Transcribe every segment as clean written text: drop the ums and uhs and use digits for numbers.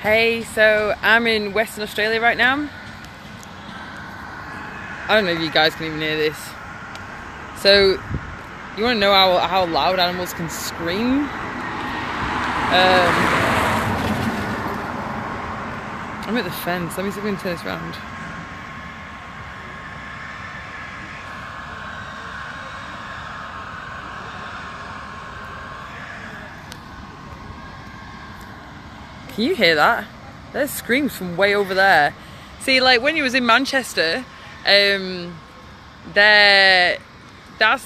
Hey, so I'm in Western Australia right now. I don't know if you guys can even hear this. So, you want to know how loud animals can scream? I'm at the fence. Let me see if we can turn this around. Can you hear that? There's screams from way over there. See, like when you was in Manchester, that's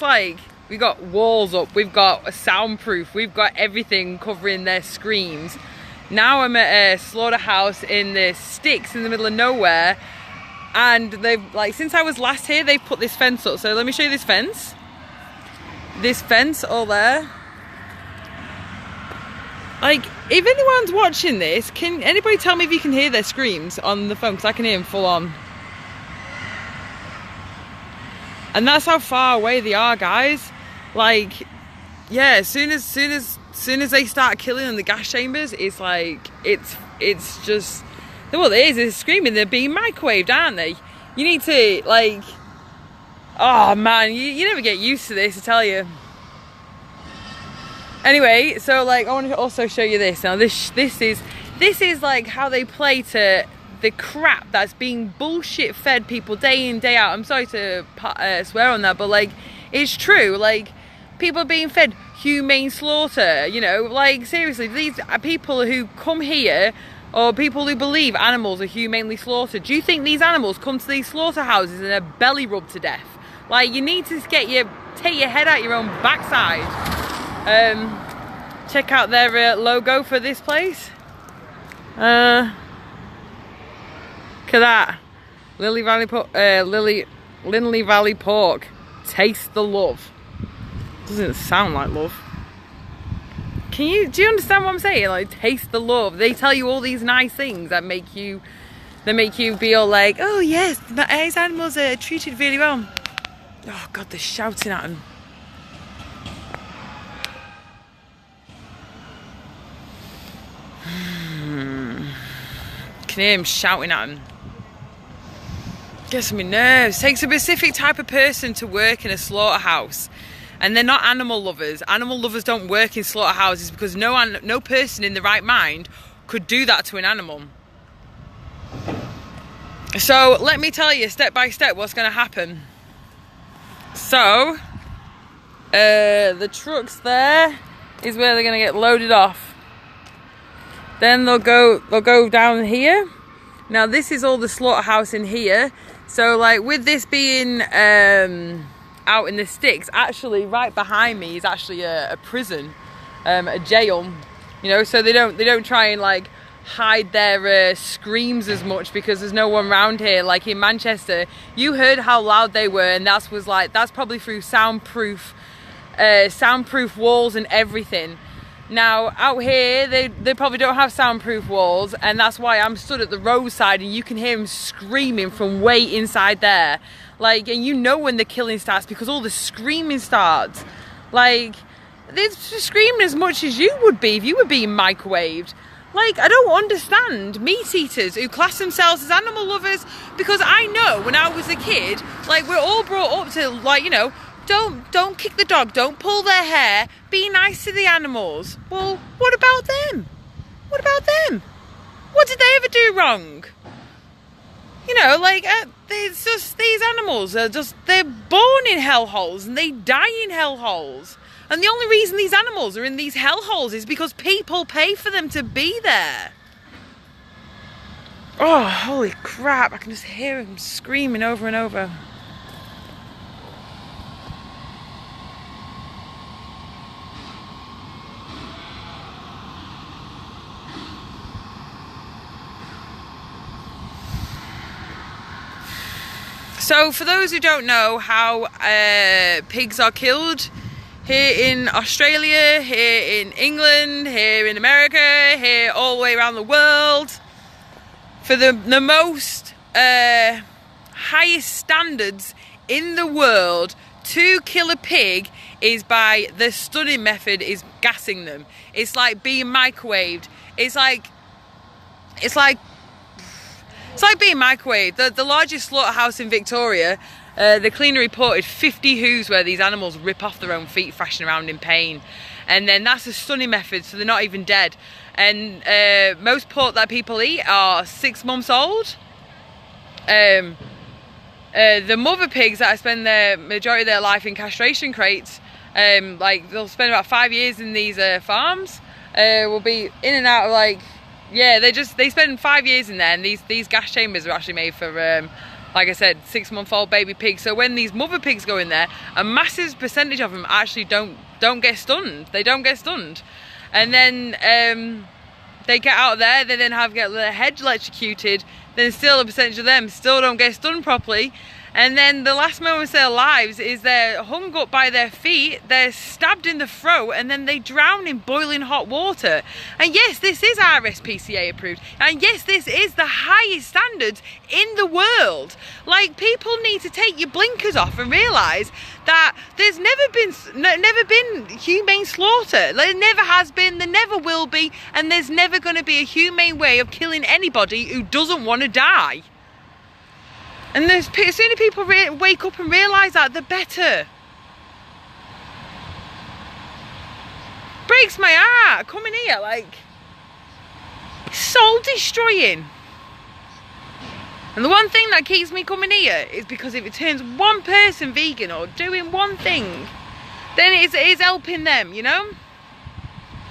like, we got walls up, we've got a soundproof, we've got everything covering their screams. Now I'm at a slaughterhouse in the sticks in the middle of nowhere, and they've, like, since I was last here, they've put this fence up. So let me show you this fence. This fence all there. Like, if anyone's watching this, can anybody tell me if you can hear their screams on the phone? Because I can hear them full on. And that's how far away they are, guys. Like, yeah, as soon as they start killing in the gas chambers, it's like, it's just, well, it is, it's screaming, they're being microwaved, aren't they? You need to, like, oh man, you never get used to this, I tell you. Anyway, so like, I want to also show you this. Now this is like how they play to the crap that's being bullshit fed people day in, day out. I'm sorry to swear on that, but like, it's true. Like, people are being fed humane slaughter, you know, like seriously, these are people who come here, or people who believe animals are humanely slaughtered. Do you think these animals come to these slaughterhouses and are belly rubbed to death? Like, you need to take your head out your own backside. Check out their logo for this place. Look at that. Lindley Valley Pork. Taste the love. Doesn't sound like love. Do you understand what I'm saying? Like, taste the love. They tell you all these nice things that make you be all like, oh yes, these animals are treated really well. Oh God, they're shouting at them. Can hear him shouting at him. Gets on my nerves. Takes a specific type of person to work in a slaughterhouse, and they're not animal lovers. Animal lovers don't work in slaughterhouses because no person in the right mind could do that to an animal. So let me tell you step by step what's going to happen. So the trucks there is where they're going to get loaded off. Then they'll go down here. Now this is all the slaughterhouse in here. So like, with this being out in the sticks, actually right behind me is actually a prison, a jail. You know, so they don't try and like hide their screams as much because there's no one around here. Like in Manchester, you heard how loud they were, and that's probably through soundproof walls and everything. Now, out here, they probably don't have soundproof walls, and that's why I'm stood at the roadside and you can hear them screaming from way inside there. Like, and you know when the killing starts because all the screaming starts. Like, they're screaming as much as you would be if you were being microwaved. Like, I don't understand meat eaters who class themselves as animal lovers, because I know when I was a kid, like, we're all brought up to, like, you know, don't kick the dog, don't pull their hair, be nice to the animals. Well, what about them? What about them? What did they ever do wrong? You know, like, it's just, these animals are just, they're born in hellholes and they die in hellholes. And the only reason these animals are in these hellholes is because people pay for them to be there. Oh, holy crap, I can just hear them screaming over and over. So for those who don't know how pigs are killed, here in Australia, here in England, here in America, here all the way around the world, for the most highest standards in the world, to kill a pig is by the stunning method is gassing them. It's like being microwaved. It's like It's like being microwaved. The largest slaughterhouse in Victoria, the cleaner reported 50 hoos where these animals rip off their own feet, thrashing around in pain. And then that's a stunning method, so they're not even dead. And most pork that people eat are 6 months old. The mother pigs that spend the majority of their life in castration crates, like they'll spend about 5 years in these farms, will be in and out of like, yeah, they spend 5 years in there, and these gas chambers are actually made for, like I said, 6-month-old baby pigs. So when these mother pigs go in there, a massive percentage of them actually don't get stunned. They don't get stunned, and then they get out of there. They then get their head electrocuted. Then still a percentage of them still don't get stunned properly. And then the last moments of their lives is they're hung up by their feet, they're stabbed in the throat, and then they drown in boiling hot water. And yes, this is RSPCA approved. And yes, this is the highest standards in the world. Like, people need to take your blinkers off and realise that there's never been humane slaughter. There never has been, there never will be, and there's never going to be a humane way of killing anybody who doesn't want to die. And the sooner people wake up and realise that, the better. Breaks my heart coming here, like, soul destroying. And the one thing that keeps me coming here is because if it turns one person vegan or doing one thing, then it is helping them, you know?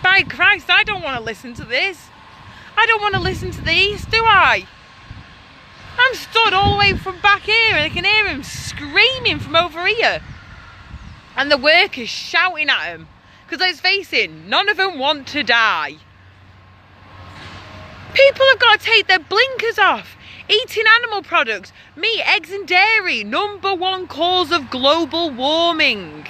By Christ, I don't want to listen to this. I don't want to listen to these, do I? I'm stood all the way from back here and I can hear him screaming from over here. And the workers shouting at him. Because let's face it, none of them want to die. People have got to take their blinkers off. Eating animal products, meat, eggs and dairy, #1 cause of global warming.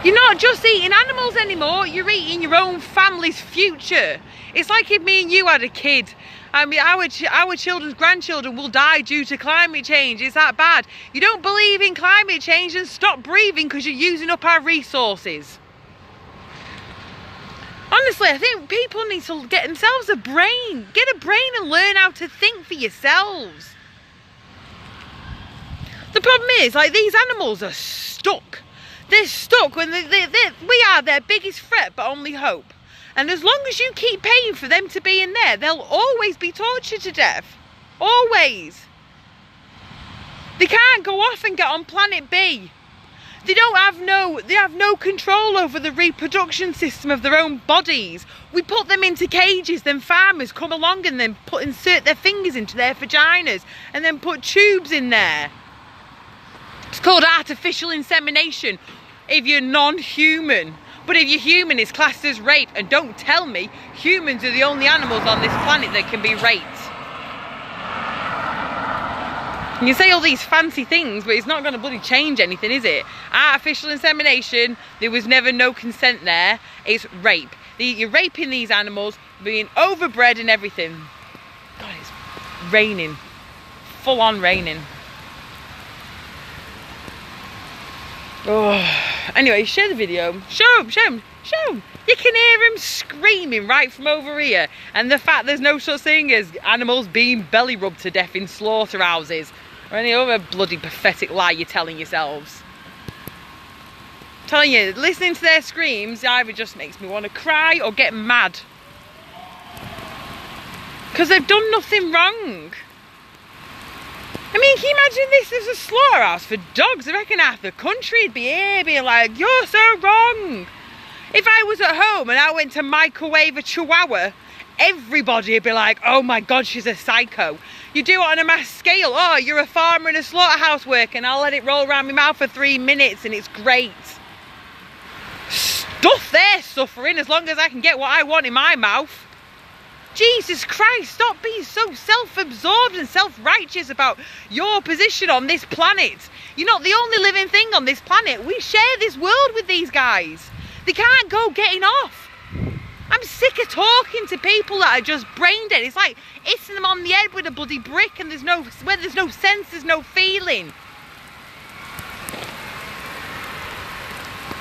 You're not just eating animals anymore, you're eating your own family's future. It's like if me and you had a kid. I mean, our children's grandchildren will die due to climate change. Is that bad? You don't believe in climate change, and stop breathing because you're using up our resources. Honestly, I think people need to get themselves a brain. Get a brain and learn how to think for yourselves. The problem is, like, these animals are stuck. They're stuck when we are their biggest threat, but only hope. And as long as you keep paying for them to be in there, they'll always be tortured to death. Always. They can't go off and get on planet B. They have no control over the reproduction system of their own bodies. We put them into cages, then farmers come along and then insert their fingers into their vaginas and then put tubes in there. It's called artificial insemination if you're non-human. But if you're human, it's classed as rape. And don't tell me humans are the only animals on this planet that can be raped. You say all these fancy things, but it's not going to bloody change anything, is it? Artificial insemination, there was never no consent there. It's rape. You're raping these animals, being overbred and everything. God, it's raining. Full on raining. Oh. Anyway, share the video. Show him. You can hear him screaming right from over here. And the fact there's no such thing as animals being belly rubbed to death in slaughterhouses. Or any other bloody pathetic lie you're telling yourselves. I'm telling you, listening to their screams either just makes me want to cry or get mad. Because they've done nothing wrong. I mean, can you imagine this as a slaughterhouse for dogs? I reckon half the country would be here being like, you're so wrong. If I was at home and I went to microwave a chihuahua, everybody would be like, oh my God, she's a psycho. You do it on a mass scale. Oh, you're a farmer in a slaughterhouse worker and I'll let it roll around my mouth for 3 minutes and it's great. Stuff their suffering as long as I can get what I want in my mouth. Jesus Christ, stop being so self-absorbed and self-righteous about your position on this planet. You're not the only living thing on this planet. We share this world with these guys. They can't go getting off. I'm sick of talking to people that are just brain dead. It's like hitting them on the head with a bloody brick and where there's no sense, there's no feeling.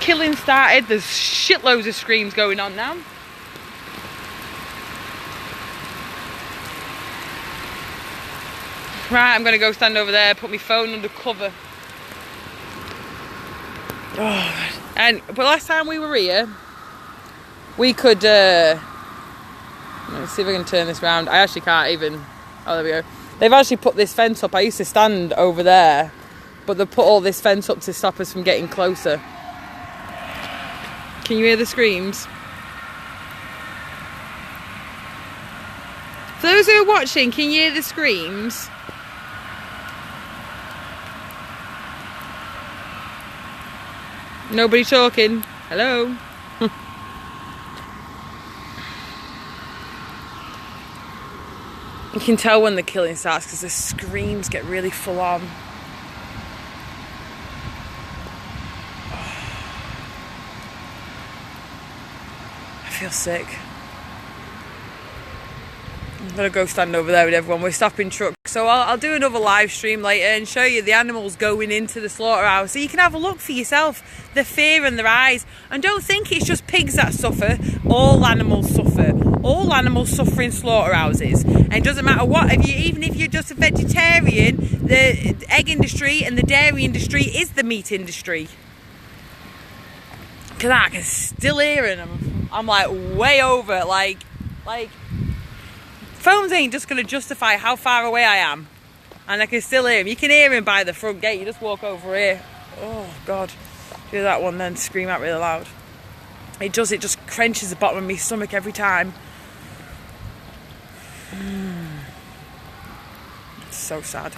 Killing started, there's shitloads of screams going on now. Right, I'm going to go stand over there, put my phone under cover. Oh, but last time we were here, we could, let's see if I can turn this round. I actually can't even, oh there we go. They've actually put this fence up. I used to stand over there, but they've put all this fence up to stop us from getting closer. Can you hear the screams? For those who are watching, can you hear the screams? Nobody talking. Hello? You can tell when the killing starts because the screams get really full on. I feel sick. I'm gonna go stand over there with everyone. We're stopping trucks, so I'll do another live stream later and show you the animals going into the slaughterhouse so you can have a look for yourself, the fear in their eyes. And don't think it's just pigs that suffer. All animals suffer. All animals suffer in slaughterhouses, and it doesn't matter what. Even if you're just a vegetarian, the egg industry and the dairy industry is the meat industry. Cause I can still hear them. I'm like way over. Like. Phones ain't just going to justify how far away I am. And I can still hear him. You can hear him by the front gate. You just walk over here. Oh, God. Do that one then. Scream out really loud. It does. It just clenches the bottom of my stomach every time. It's so sad.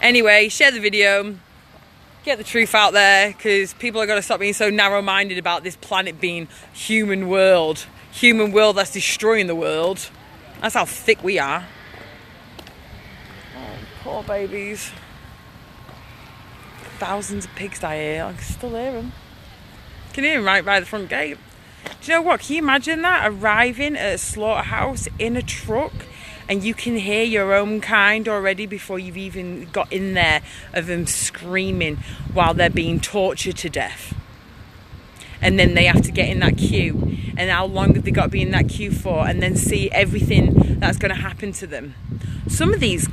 Anyway, share the video. Get the truth out there. Because people are going to stop being so narrow-minded about this planet being human world. Human world that's destroying the world. That's how thick we are. Oh, poor babies. Thousands of pigs I hear. I can still hear them. I can hear them right by the front gate. Do you know what? Can you imagine that? Arriving at a slaughterhouse in a truck and you can hear your own kind already before you've even got in there of them screaming while they're being tortured to death. And then they have to get in that queue. And how long have they got to be in that queue for? And then see everything that's going to happen to them. Some of these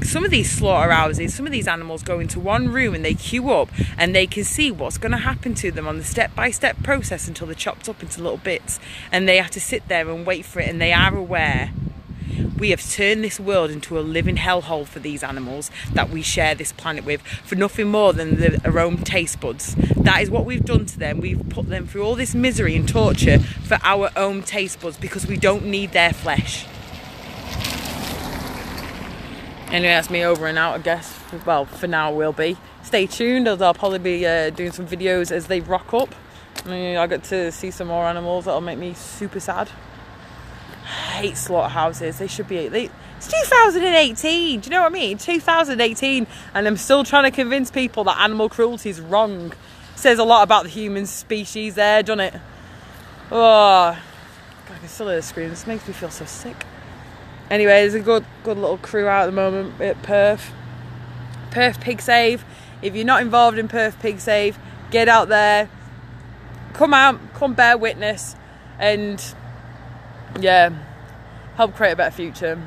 slaughterhouses, some of these animals go into one room and they queue up and they can see what's going to happen to them on the step-by-step process until they're chopped up into little bits. And they have to sit there and wait for it. And they are aware. We have turned this world into a living hellhole for these animals that we share this planet with for nothing more than their own taste buds. That is what we've done to them. We've put them through all this misery and torture for our own taste buds because we don't need their flesh. Anyway, that's me over and out, I guess. Well, for now will be. Stay tuned, as I'll probably be doing some videos as they rock up. I mean, I'll get to see some more animals that'll make me super sad. I hate slaughterhouses. They should be. It's 2018. Do you know what I mean? 2018, and I'm still trying to convince people that animal cruelty is wrong. Says a lot about the human species, there, doesn't it? Oh, God, I can still hear the screams. This makes me feel so sick. Anyway, there's a good little crew out at the moment at Perth. Perth Pig Save. If you're not involved in Perth Pig Save, get out there. Come out. Come bear witness, and yeah, help create a better future.